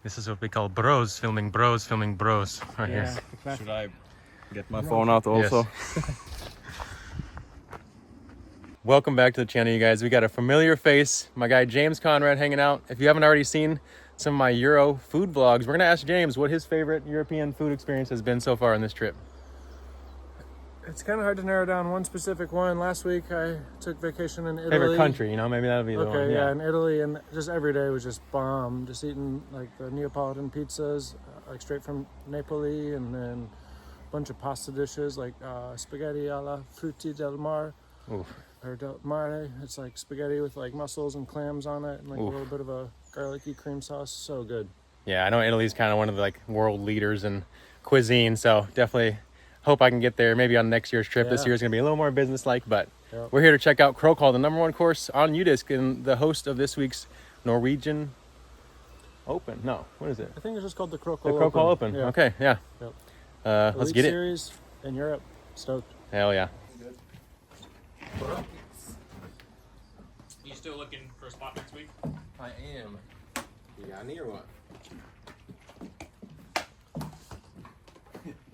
This is what we call bros filming bros filming bros right here. Exactly. Should I get my phone out also? Yes. Welcome back to the channel, you guys. We got a familiar face, my guy James Conrad hanging out. If you haven't already seen some of my Euro food vlogs, we're gonna ask James what his favorite European food experience has been so far on this trip. It's kind of hard to narrow down one specific one. Last week I took vacation in Italy. Favorite country, you know, maybe that'll be the one. Okay, yeah, in Italy, and just every day was just bomb. Just eating like the Neapolitan pizzas, like straight from Napoli, and then a bunch of pasta dishes like spaghetti alla frutti del mare. Oof. Or del mare. It's like spaghetti with like mussels and clams on it, and like a little bit of a garlicky cream sauce. So good. Yeah, I know Italy's kind of one of the like world leaders in cuisine, so definitely hope I can get there maybe on next year's trip. Yeah. This year's gonna be a little more business-like, but we're here to check out Krokhol, the #1 course on UDisc, and the host of this week's Norwegian Open. No, what is it? I think it's just called the Krokhol The Krokhol Open. Yeah. Okay, yeah. Yep. Let's Elite get it. Series in Europe. Stoked. Hell yeah. You still looking for a spot next week? I am. You got any or what?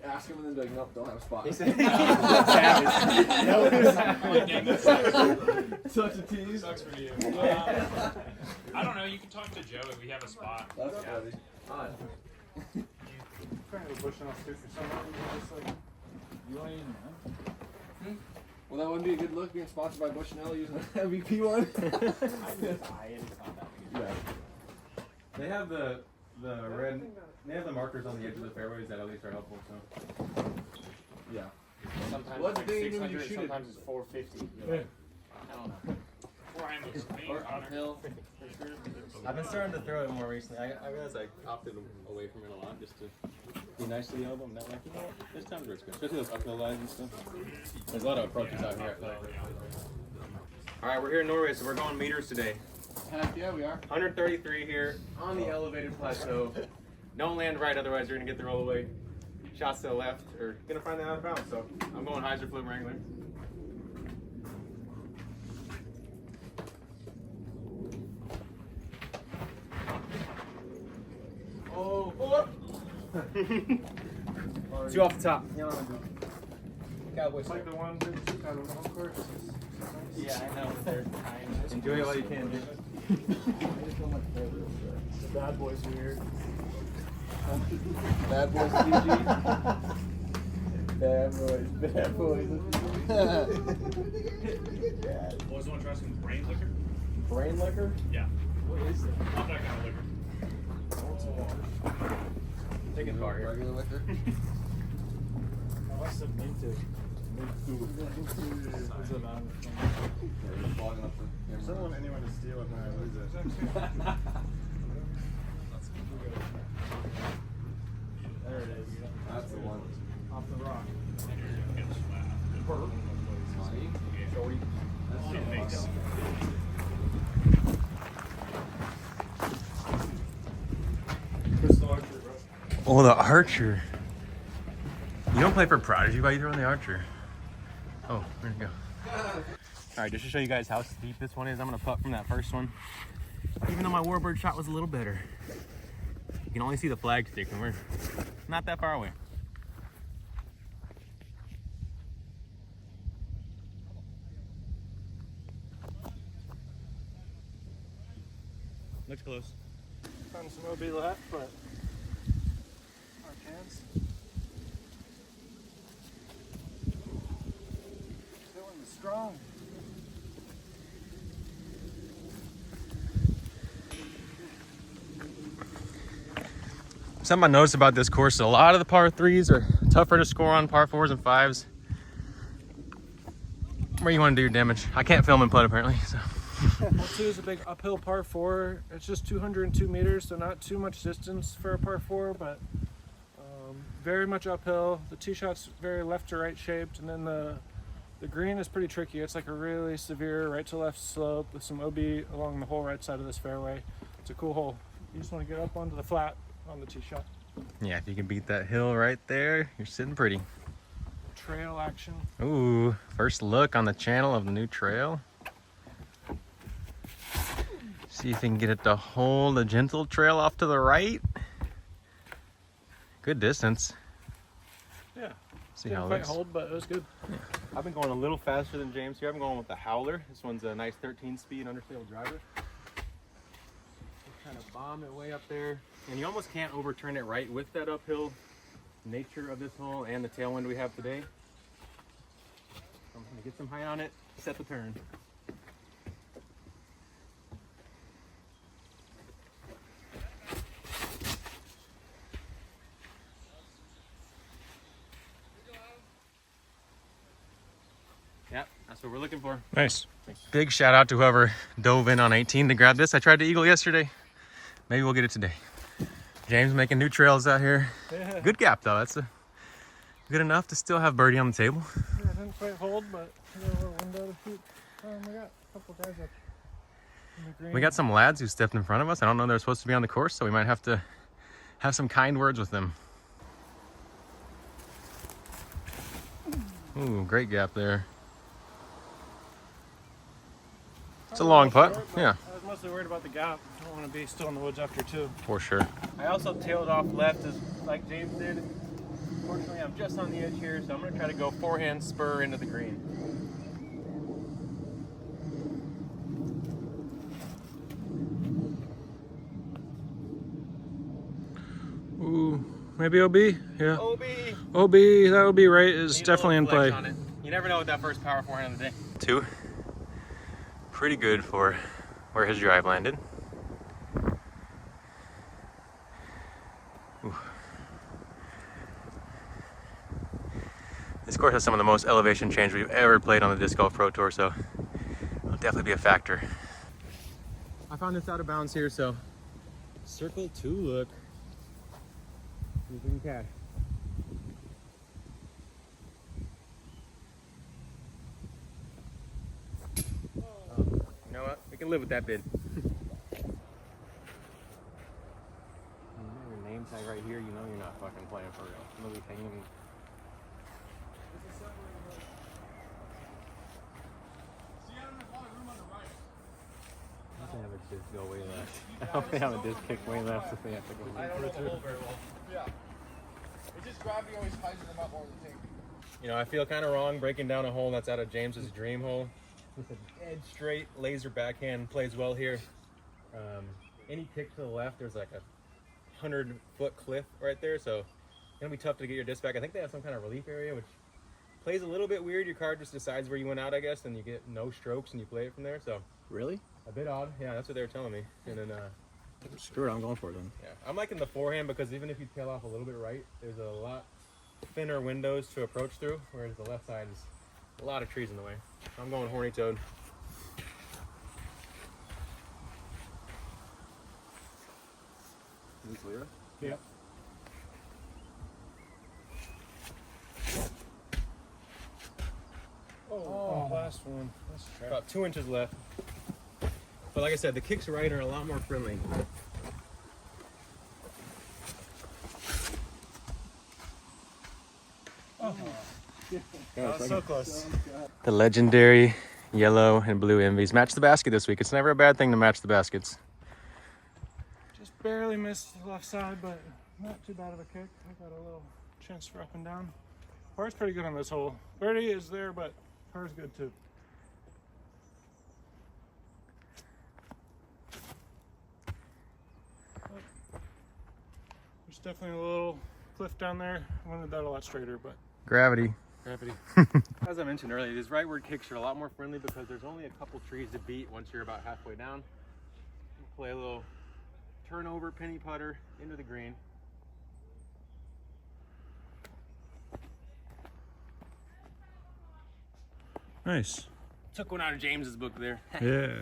Ask him and then be like, nope, don't have a spot. Such a tease. Sucks for you. I don't know. You can talk to Joe if we have a spot. That's funny. Trying to push off too for someone. Just like, you ain't man. Well, that wouldn't be a good look being sponsored by Bushnell using an MVP one. Yeah. They have the red. They have the markers on the edge of the fairways that at least are helpful. So. Yeah. Sometimes What's it's the like thing when you 600, shoot it? sometimes it's 450. Yeah. I don't know. Ryan looks clean, Or Connor. uphill, for sure. I've been starting to throw it more recently. I realized I opted away from it a lot just to be nice to the elbow. Not like, you know what, this time's risky, especially those uphill lines and stuff. There's a lot of approaches out here. I feel like. All right, we're here in Norway, so we're going meters today. Heck yeah, we are. 133 here on the elevated plateau. Don't land right, otherwise you're gonna get the roll away. Shots to the left, or gonna find that out of bounds. So I'm going hyzer flip wrangler. Oh, Two off the top. Cowboys. It's like the one big out of the home course. Yeah, I know. They're kind. Enjoy it while you can, dude. The bad boys are here. Bad boys PG. Bad boys. Boys want to try some brain liquor? Brain liquor? Yeah. What is it? Not that kind of liquor. Take it far here. Regular liquor. I must have minted. Someone, anyone to steal it when I lose it. There it is. That's the one. Off the rock. Crystal Archer, bro. Oh, the Archer. You don't play for Prodigy, why are you throwing the Archer? Oh, there you go. Alright, just to show you guys how steep this one is, I'm going to putt from that first one. Even though my Warbird shot was a little better. You can only see the flag stick and we're not that far away. Looks close. Found some OB left, but our cans. Feeling strong. Something I noticed about this course, a lot of the par 3s are tougher to score on par 4s and 5s. Where you want to do your damage. I can't film and putt apparently, so. Hole 2 is a big uphill par 4. It's just 202 meters, so not too much distance for a par 4, but very much uphill. The tee shot's very left to right shaped, and then the green is pretty tricky. It's like a really severe right to left slope with some OB along the whole right side of this fairway. It's a cool hole. You just want to get up onto the flat on the tee shot. Yeah, if you can beat that hill right there, you're sitting pretty. Trail action. Ooh, first look on the channel of the new trail. See if you can get it to hold a gentle trail off to the right. Good distance. Yeah. See Didn't how it quite looks. hold, but it was good. I've been going a little faster than James here. I've been going with the Howler. This one's a nice 13-speed undersail driver. Just kind of bomb it way up there. And you almost can't overturn it right with that uphill nature of this hole and the tailwind we have today. I'm going to get some height on it, set the turn. Yep, that's what we're looking for. Nice. Big shout out to whoever dove in on 18 to grab this. I tried to eagle yesterday. Maybe we'll get it today. James making new trails out here. Yeah. Good gap though. That's good enough to still have birdie on the table. Yeah, didn't quite hold, but we got a little window to shoot. We got a couple guys up in the green. We got some lads who stepped in front of us. I don't know they're supposed to be on the course, so we might have to have some kind words with them. Ooh, great gap there. It's a long putt. Yeah, I was mostly worried about the gap. I don't want to be still in the woods after two. for sure. I also tailed off left as like James did. Fortunately, I'm just on the edge here, so I'm going to try to go forehand spur into the green. Ooh, maybe OB? Yeah. OB. OB, that OB right is Need a definitely in little play. flex on it. You never know with that first power forehand of the day. Two. Pretty good for where his drive landed. Ooh. This course has some of the most elevation change we've ever played on the Disc Golf Pro Tour, so it'll definitely be a factor. I found this out of bounds here, so circle two, look. You can cash. You know what? We can live with that bid. Your name tag right here, you know you're not fucking playing for real. I'm gonna be hanging. I don't have a disc go way left. I hope they have a disc kick way left if they have to go I don't know left. the hole very well. Yeah. It's just gravity always tightens them up more than the tank. You know, I feel kind of wrong breaking down a hole that's out of James's dream hole. With an edge straight laser backhand plays well here. Any kick to the left, there's like a 100-foot cliff right there, so it's gonna be tough to get your disc back. I think they have some kind of relief area, which plays a little bit weird. Your card just decides where you went out, I guess, and you get no strokes and you play it from there. So Really? a bit odd. Yeah, that's what they were telling me. And then Screw it, I'm going for it then. yeah, I'm liking the forehand because even if you tail off a little bit right, there's a lot thinner windows to approach through, whereas the left side is a lot of trees in the way. I'm going horny toad. Is this Lyra? Yep. Oh, last one. That's a trap. About 2 inches left. But like I said, the kicks right are a lot more friendly. That was so close. The legendary yellow and blue Envies match the basket this week. It's never a bad thing to match the baskets. Just barely missed the left side, but not too bad of a kick. I got a little chance for up and down. Par's pretty good on this hole. Birdie is there, but par's good too. There's definitely a little cliff down there. I wanted that a lot straighter, but Gravity. gravity. As I mentioned earlier, these rightward kicks are a lot more friendly because there's only a couple trees to beat once you're about halfway down. We'll play a little turnover penny putter into the green. Nice. Took one out of James's book there. Yeah.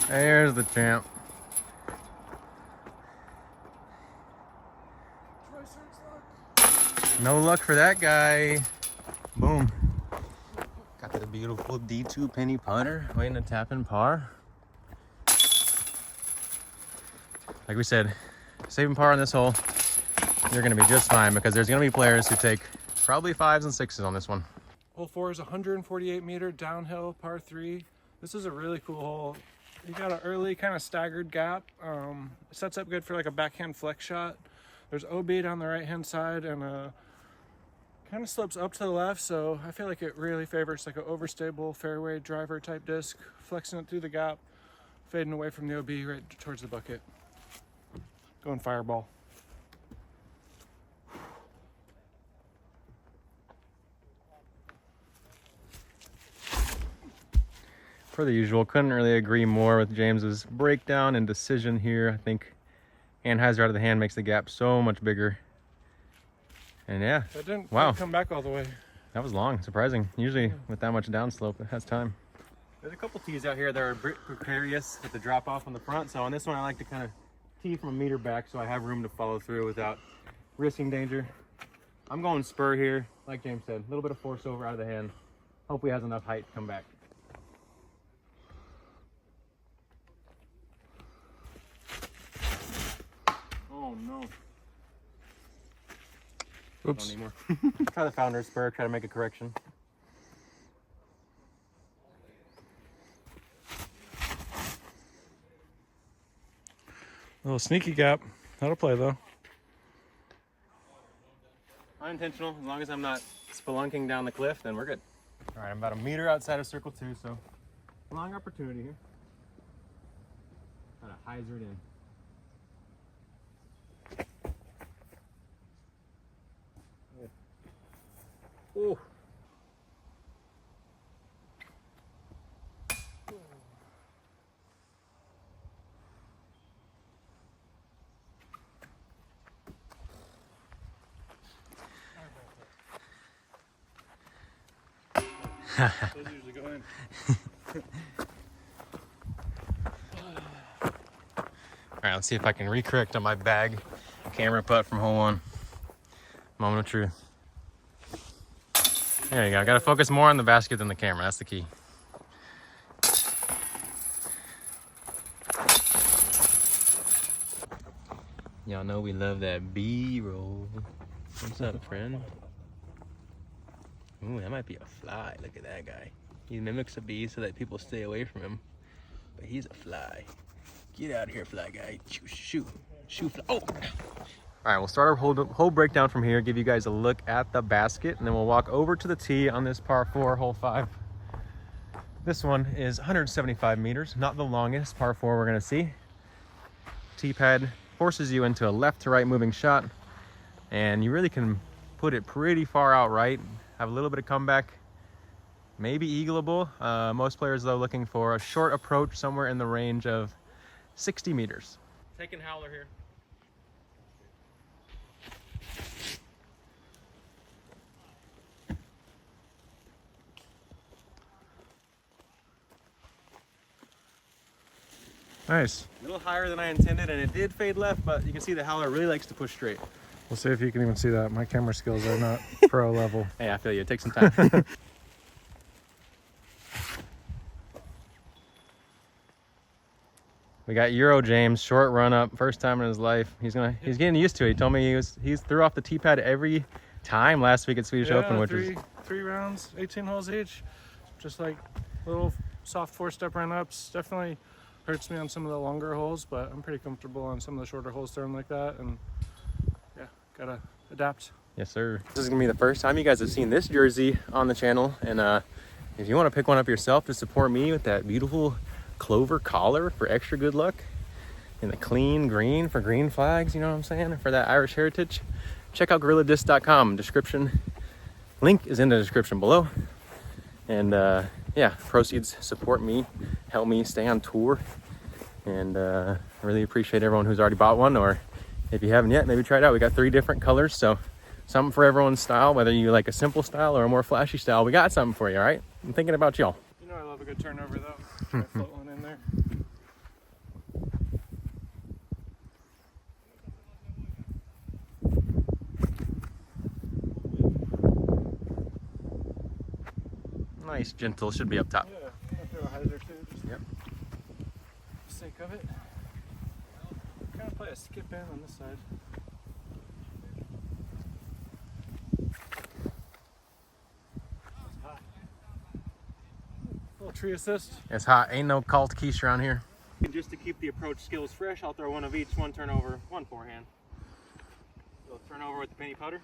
There's the champ. No luck for that guy. Boom. Got the beautiful D2 penny putter waiting to tap in par. Like we said, saving par on this hole, you're going to be just fine because there's going to be players who take probably 5s and 6s on this one. Hole 4 is 148 meter downhill par 3. This is a really cool hole. You got an early kind of staggered gap. Sets up good for like a backhand flex shot. There's OB down the right hand side and kind of slopes up to the left, so I feel like it really favors like an overstable fairway driver type disc, flexing it through the gap, fading away from the OB right towards the bucket. Going fireball. Per the usual, couldn't really agree more with James's breakdown and decision here. I think Anheuser out of the hand makes the gap so much bigger. And yeah, That didn't wow, come back all the way. that was long, surprising. Usually with that much downslope, it has time. There's a couple tees out here that are a bit precarious with the drop off on the front. So on this one, I like to kind of tee from a meter back so I have room to follow through without risking danger. I'm going spur here, like James said, a little bit of force over out of the hand. Hopefully he has enough height to come back. Oh no. Oops. Don't need more. Try the founder spur, try to make a correction. Little sneaky gap. That'll play though. Unintentional, as long as I'm not spelunking down the cliff, then we're good. All right, I'm about a meter outside of circle 2, so long opportunity here. Gotta hyzer it in. Ooh. Those usually go in. All right, let's see if I can recorrect on my bag camera putt from hole 1. Moment of truth. There you go. Got to focus more on the basket than the camera. That's the key. Y'all know we love that B-roll. What's up, friend? Ooh, that might be a fly. Look at that guy. He mimics a bee so that people stay away from him. But he's a fly. Get out of here, fly guy. Shoot. Fly. Oh! All right, we'll start our whole breakdown from here, give you guys a look at the basket, and then we'll walk over to the tee on this par 4, hole 5. This one is 175 meters, not the longest par 4 we're gonna see. Tee pad forces you into a left to right moving shot, and you really can put it pretty far out right, have a little bit of comeback, maybe eagleable. Most players though looking for a short approach somewhere in the range of 60 meters. Taking howler here. Nice. A little higher than I intended, and it did fade left, but you can see the howler really likes to push straight. We'll see if you can even see that. My camera skills are not pro level. Hey, I feel you. It takes some time. We got Euro James, short run up, first time in his life. He's getting used to it. He told me he threw off the tee pad every time last week at Swedish Open, which is three rounds, 18 holes each. Just like little soft 4-step run ups. Definitely hurts me on some of the longer holes, but I'm pretty comfortable on some of the shorter holes throwing like that. And yeah, gotta adapt. Yes, sir. This is gonna be the first time you guys have seen this jersey on the channel, and if you want to pick one up yourself to support me with that beautiful clover collar for extra good luck, and the clean green for green flags, you know what I'm saying, for that Irish heritage, check out GorillaDisc.com. Description link is in the description below. And yeah, proceeds support me, help me stay on tour, and I really appreciate everyone who's already bought one, or if you haven't yet, maybe try it out. We got 3 different colors, so something for everyone's style, whether you like a simple style or a more flashy style. We got something for you, all right? I'm thinking about y'all. You know I love a good turnover though. Try to float one in there. Nice, gentle, should be up top. Yeah, I'll throw a hyzer too. Just Yep. for the sake of it. Kind of play a skip in on this side. Little tree assist. It's hot. Ain't no call to quiche around here. And just to keep the approach skills fresh, I'll throw one of each, one turnover, one forehand. So turnover with the penny putter.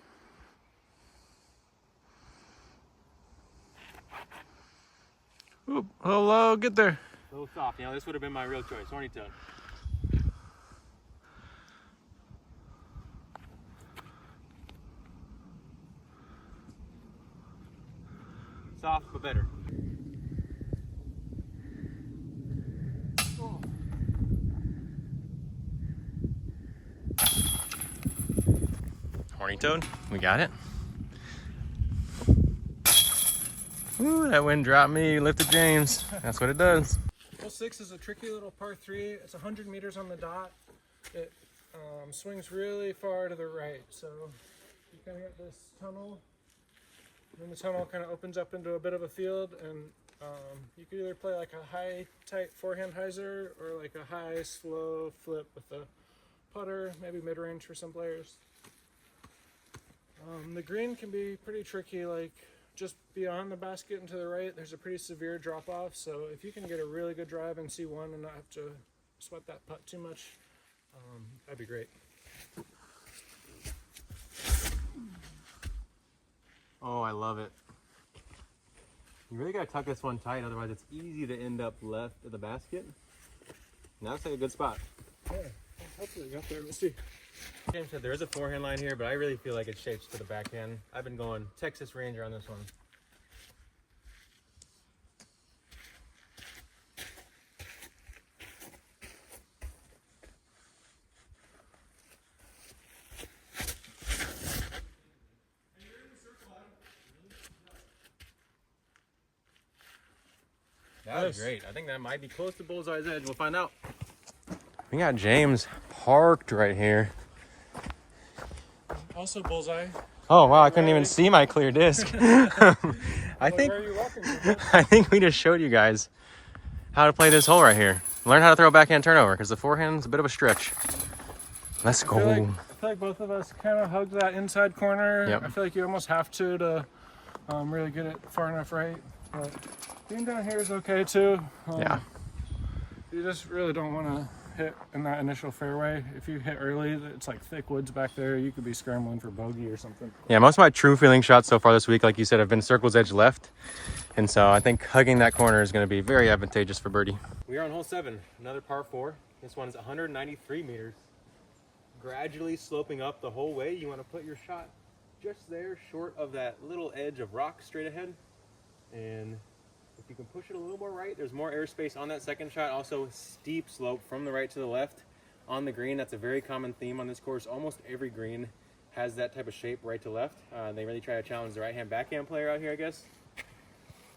Oop, a little low, get there. A little soft. You know, this would have been my real choice. Horny toad. Soft, but better. Oh. Horny toad, we got it. Ooh, that wind dropped me, lifted James. That's what it does. Hole 6 is a tricky little par 3. It's 100 meters on the dot. It swings really far to the right, so you kind of get this tunnel. And the tunnel kind of opens up into a bit of a field, and you could either play like a high, tight forehand hyzer or like a high, slow flip with a putter, maybe mid-range for some players. The green can be pretty tricky, like just beyond the basket and to the right, there's a pretty severe drop-off, so if you can get a really good drive in C1 and not have to sweat that putt too much, that'd be great. Oh, I love it. You really gotta tuck this one tight, otherwise it's easy to end up left of the basket. And that's like a good spot. Yeah, hopefully got there, we'll see. James said there is a forehand line here, but I really feel like it shapes to the backhand. I've been going Texas Ranger on this one. That was great. I think that might be close to bullseye's edge. We'll find out. We got James parked right here. Also bullseye. Oh wow, I couldn't even see my clear disc. I think Where are you walking to? I think we just showed you guys how to play this hole right here. Learn how to throw a backhand turnover because the forehand's a bit of a stretch. Let's go. I feel like both of us kind of hugged that inside corner. Yep. I feel like you almost have to really get it far enough right. But being down here is okay too. Yeah. You just really don't want to hit in that initial fairway. If you hit early, it's like thick woods back there. You could be scrambling for bogey or something. Yeah, most of my true feeling shots so far this week, like you said, have been circle's edge left. And so I think hugging that corner is going to be very advantageous for birdie. We are on hole 7, another par 4. This one's 193 meters. Gradually sloping up the whole way. You want to put your shot just there, short of that little edge of rock straight ahead. And if you can push it a little more right, there's more airspace on that second shot. Also, steep slope from the right to the left on the green. That's a very common theme on this course. Almost every green has that type of shape right to left. They really try to challenge the right-hand backhand player out here, I guess.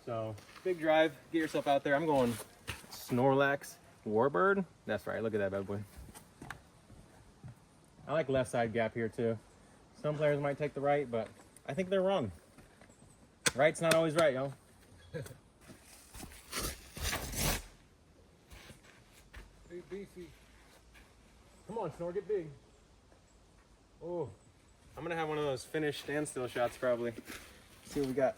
So, big drive. Get yourself out there. I'm going Snorlax Warbird. That's right. Look at that bad boy. I like left side gap here, too. Some players might take the right, but I think they're wrong. Right's not always right, y'all. Big beefy. Come on, Snore, get big. Oh, I'm gonna have one of those finished standstill shots probably. See what we got.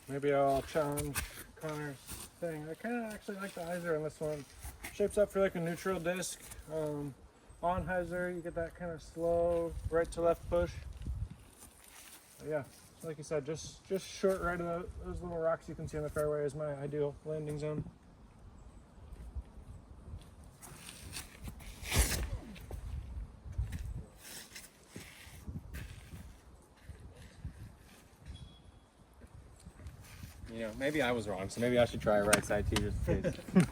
Maybe I'll challenge Connor's thing. I kind of actually like the hyzer on this one. Shapes up for like a neutral disc. On hyzer, you get that kind of slow right to left push. But yeah, like you said, just short right of those little rocks you can see on the fairway is my ideal landing zone. You know, maybe I was wrong, so maybe I should try a right side tee just in case. I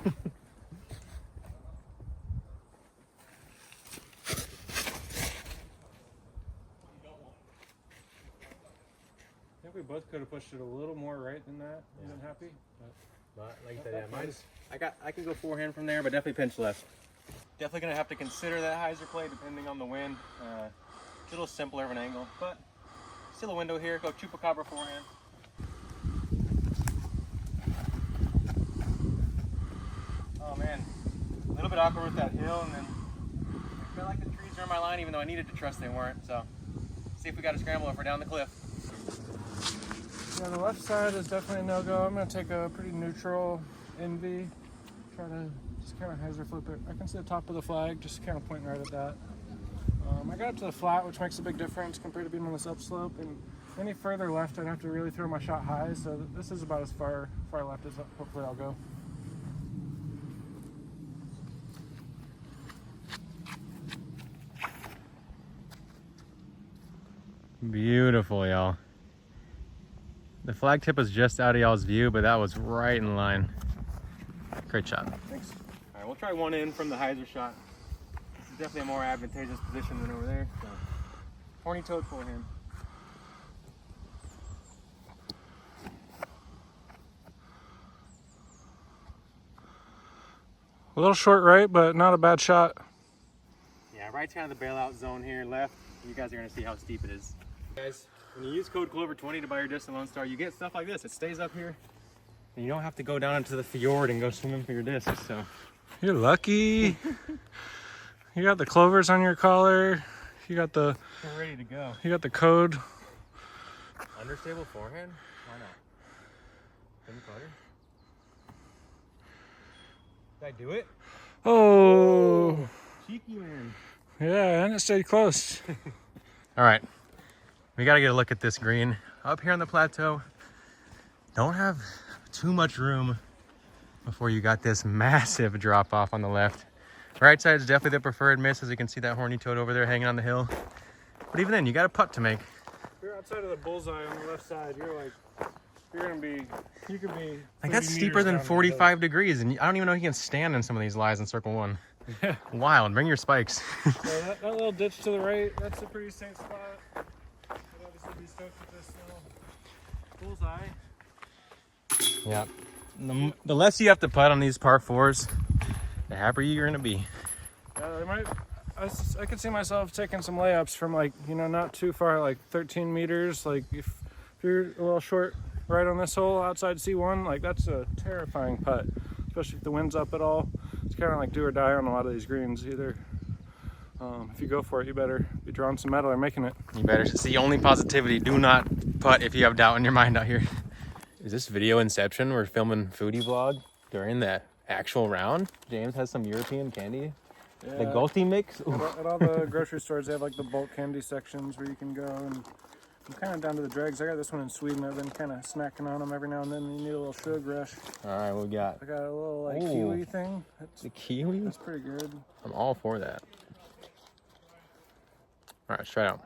think we both could have pushed it a little more right than that. I've been happy. But like I said, yeah, mine's I can go forehand from there, but definitely pinch left. Definitely gonna have to consider that hyzer play depending on the wind. A little simpler of an angle, but still a window here. Go Chupacabra forehand. Oh man, a little bit awkward with that hill, and then I felt like the trees are in my line, even though I needed to trust they weren't. So, see if we got to scramble if we're down the cliff. Yeah, the left side is definitely a no-go. I'm going to take a pretty neutral NV. Try to Just kind of hyzer flip it. I can see the top of the flag, just kind of pointing right at that. I got up to the flat, which makes a big difference compared to being on this upslope. And any further left, I'd have to really throw my shot high. So this is about as far left as hopefully I'll go. Beautiful, y'all. The flag tip was just out of y'all's view, but that was right in line. Great shot. Thanks. All right, we'll try one in from the hyzer shot. This is definitely a more advantageous position than over there. So. Horny toad forehand. A little short right, but not a bad shot. Yeah, right's kind of the bailout zone here. Left, you guys are gonna see how steep it is. Guys, when you use code Clover20 to buy your disc in Lone Star, you get stuff like this. It stays up here, and you don't have to go down into the fjord and go swimming for your discs. So you're lucky. You got the clovers on your collar. You got the. We're ready to go. You got the code. Understable forehand? Why not? Couldn't putter. Did I do it? Oh. Cheeky man. Yeah, and it stayed close. All right. We got to get a look at this green. Up here on the plateau, don't have too much room before you got this massive drop off on the left. Right side is definitely the preferred miss, as you can see that horny toad over there hanging on the hill. But even then, you got a putt to make. You're outside of the bullseye on the left side. You could be. Like, that's steeper than 45 degrees, and I don't even know if you can stand in some of these lies in circle one. Yeah. Wild. Bring your spikes. So that little ditch to the right, that's a pretty safe spot. I'd obviously be stoked with this little bullseye. Yeah. The less you have to putt on these par fours, the happier you're gonna be. I could see myself taking some layups from, like, you know, not too far, like 13 meters. Like if you're a little short right on this hole outside C1, like that's a terrifying putt, especially if the wind's up at all. It's kind of like do or die on a lot of these greens. Either if you go for it, you better be drawing some metal or making it. You better. It's the only positivity. Do not putt if you have doubt in your mind out here. Is this video inception? We're filming foodie vlog during the actual round. James has some European candy. Yeah. The Galti mix. At all the grocery stores, they have like the bulk candy sections where you can go, and I'm kind of down to the dregs. I got this one in Sweden. I've been kind of snacking on them every now and then. You need a little sugar rush. All right, what we got? I got a little like Ooh. kiwi thing. The kiwi? That's pretty good. I'm all for that. All right, let's try it out.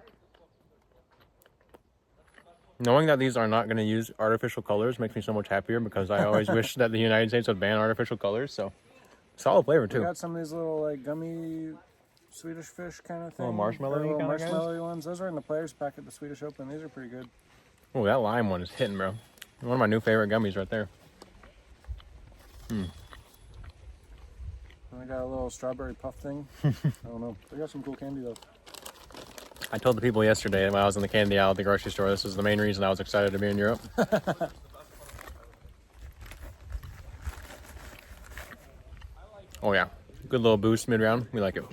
Knowing that these are not going to use artificial colors makes me so much happier, because I always wish that the United States would ban artificial colors. So solid flavor too. We got some of these little like gummy Swedish fish kind of thing. Little marshmallow-y kind of guys? marshmallow ones. Those are in the players pack at the Swedish Open. These are pretty good. Oh, that lime one is hitting, bro. One of my new favorite gummies right there. And I got a little strawberry puff thing. I don't know. They got some cool candy though. I told the people yesterday when I was in the candy aisle at the grocery store, this was the main reason I was excited to be in Europe. Oh yeah, good little boost mid-round. We like it.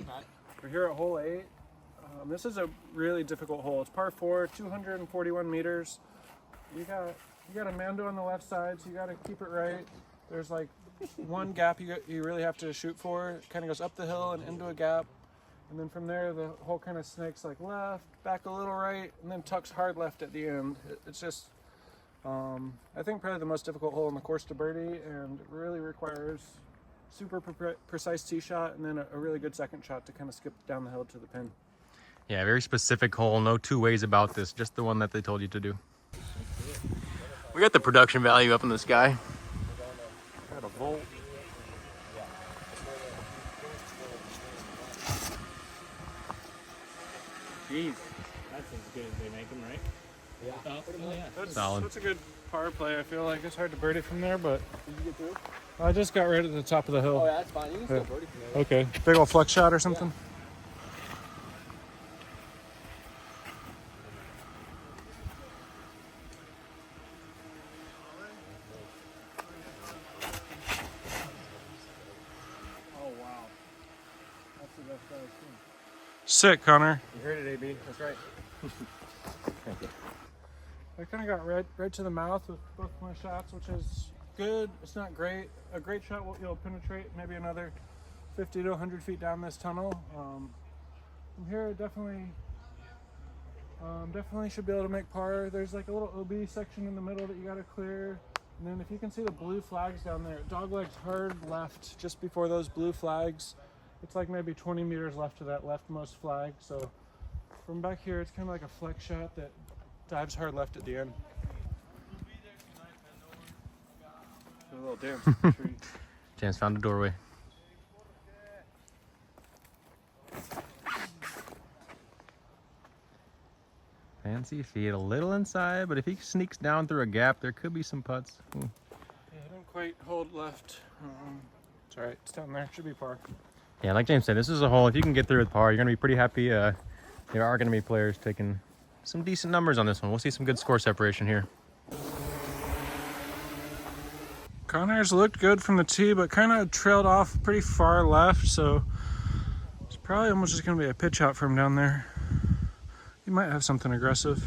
We're here at hole 8. This is a really difficult hole. It's par 4, 241 meters. You got a Mando on the left side, so you got to keep it right. There's like one gap you really have to shoot for. It kind of goes up the hill and into a gap. And then from there, the hole kind of snakes like left, back a little right, and then tucks hard left at the end. It's just, I think probably the most difficult hole in the course to birdie, and it really requires super precise tee shot and then a really good second shot to kind of skip down the hill to the pin. Yeah, very specific hole. No two ways about this. Just the one that they told you to do. We got the production value up in the sky. Got a volt. Jeez, that's as good as they make them, right? Yeah. Oh, yeah. Solid. That's a good par play. I feel like it's hard to birdie from there, but did you get through? I just got right at the top of the hill. Oh, yeah, that's fine. You can still birdie from there. Okay. Big old flex shot or something? Oh, wow. That's the best shot I've seen. Sick, Connor. You heard it, AB. That's right. Thank you. I kind of got right to the mouth with both my shots, which is good. It's not great. A great shot you'll penetrate maybe another 50 to 100 feet down this tunnel. From here, definitely should be able to make par. There's like a little OB section in the middle that you got to clear. And then if you can see the blue flags down there, doglegs hard left just before those blue flags. It's like maybe 20 meters left to that leftmost flag. So from back here, it's kind of like a flex shot that dives hard left at the end. A little damn tree. James found a doorway. Fancy feet, a little inside, but if he sneaks down through a gap, there could be some putts. Ooh. Yeah, I didn't quite hold left. It's all right. It's down there. Should be par. Yeah, like James said, this is a hole. If you can get through with par, you're going to be pretty happy. There are going to be players taking some decent numbers on this one. We'll see some good score separation here. Connor's looked good from the tee, but kind of trailed off pretty far left, so it's probably almost just going to be a pitch out from down there. He might have something aggressive.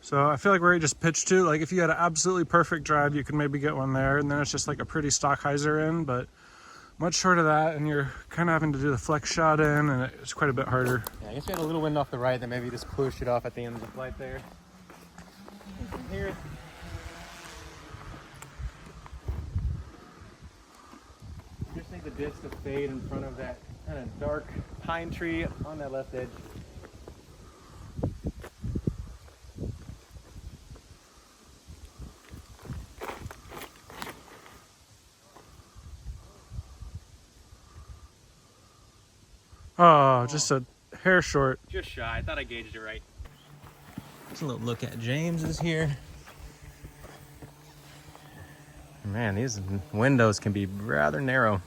So I feel like where he just pitched to, like if you had an absolutely perfect drive, you could maybe get one there, and then it's just like a pretty stock hyzer in, but much short of that, and you're kind of having to do the flex shot in, and it's quite a bit harder. Yeah, I guess we had a little wind off the right that maybe just pushed it off at the end of the flight there. From here, you just need the disc to fade in front of that kind of dark pine tree on that left edge. Oh, just a hair short. Just shy. I thought I gauged it right. Just a little look at James's here. Man, these windows can be rather narrow.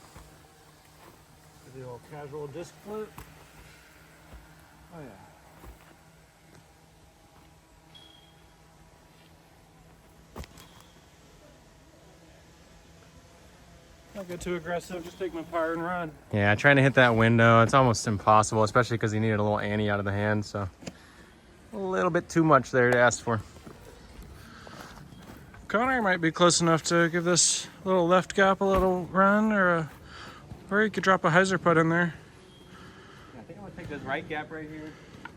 The old casual disc flip. Oh yeah. Not get too aggressive, just take my par and run. Yeah, trying to hit that window, it's almost impossible, especially because he needed a little ante out of the hand, so a little bit too much there to ask for. Connor might be close enough to give this little left gap a little run, or he could drop a hyzer putt in there. I think I'm gonna take this right gap right here.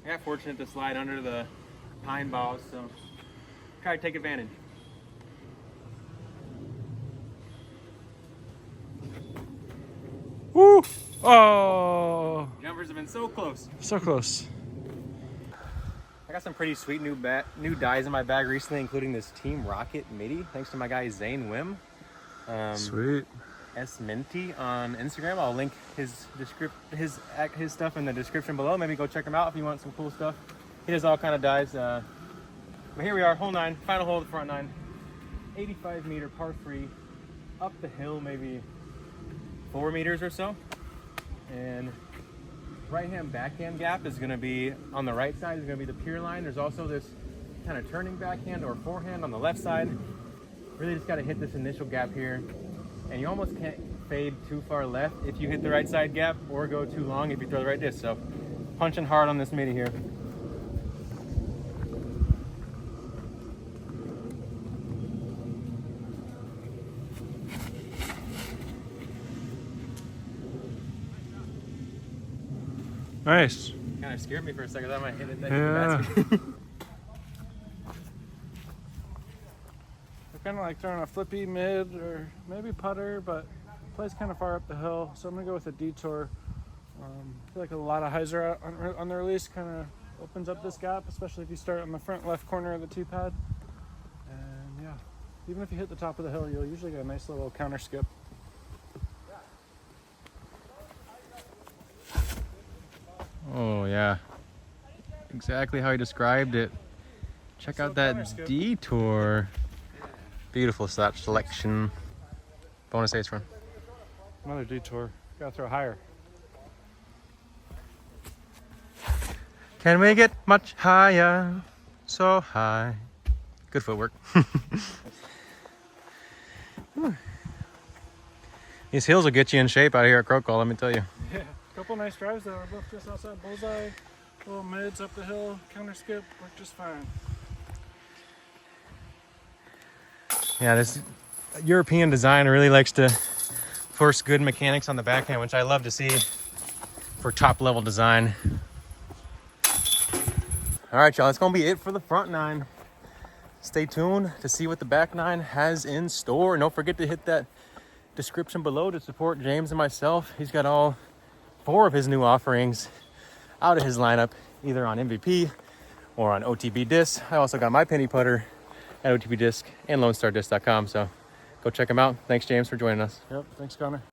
I got fortunate to slide under the pine boughs, so try to take advantage. Woo! Oh! Jumpers have been so close. So close. I got some pretty sweet new dies in my bag recently, including this Team Rocket MIDI, thanks to my guy Zane Wim. Sweet. S Minty on Instagram. I'll link his stuff in the description below. Maybe go check him out if you want some cool stuff. He does all kind of dies. But here we are, hole 9, final hole of the front 9. 85 meter par 3, up the hill maybe 4 meters or so. And right hand backhand gap is going to be on the right side, is going to be the pier line. There's also this kind of turning backhand or forehand on the left side. Really just got to hit this initial gap here. And you almost can't fade too far left if you hit the right side gap, or go too long if you throw the right disc. So punching hard on this MIDI here. Nice. Kind of scared me for a second. I might hit it. Yeah. Kind of like throwing a flippy mid or maybe putter, but plays kind of far up the hill, so I'm gonna go with a detour. I feel like a lot of hyzer on the release kind of opens up this gap, especially if you start on the front left corner of the tee pad. And yeah, even if you hit the top of the hill, you'll usually get a nice little counter skip. Oh yeah, exactly how he described it. Check out that detour. Beautiful selection. Bonus ace run. Another detour. Gotta throw higher. Can we get much higher? So high. Good footwork. These hills will get you in shape out here at Krokhol, let me tell you. Yeah, a couple nice drives though. Both just outside bullseye. Little mids up the hill, counter skip, worked just fine. Yeah, this European design really likes to force good mechanics on the backhand, which I love to see for top level design. All right, y'all, that's gonna be it for the front nine. Stay tuned to see what the back nine has in store. And don't forget to hit that description below to support James and myself. He's got all 4 of his new offerings out of his lineup, either on MVP or on OTB Discs. I also got my penny putter at OTB Disc and LoneStarDisc.com. So go check them out. Thanks, James, for joining us. Yep. Thanks, Connor.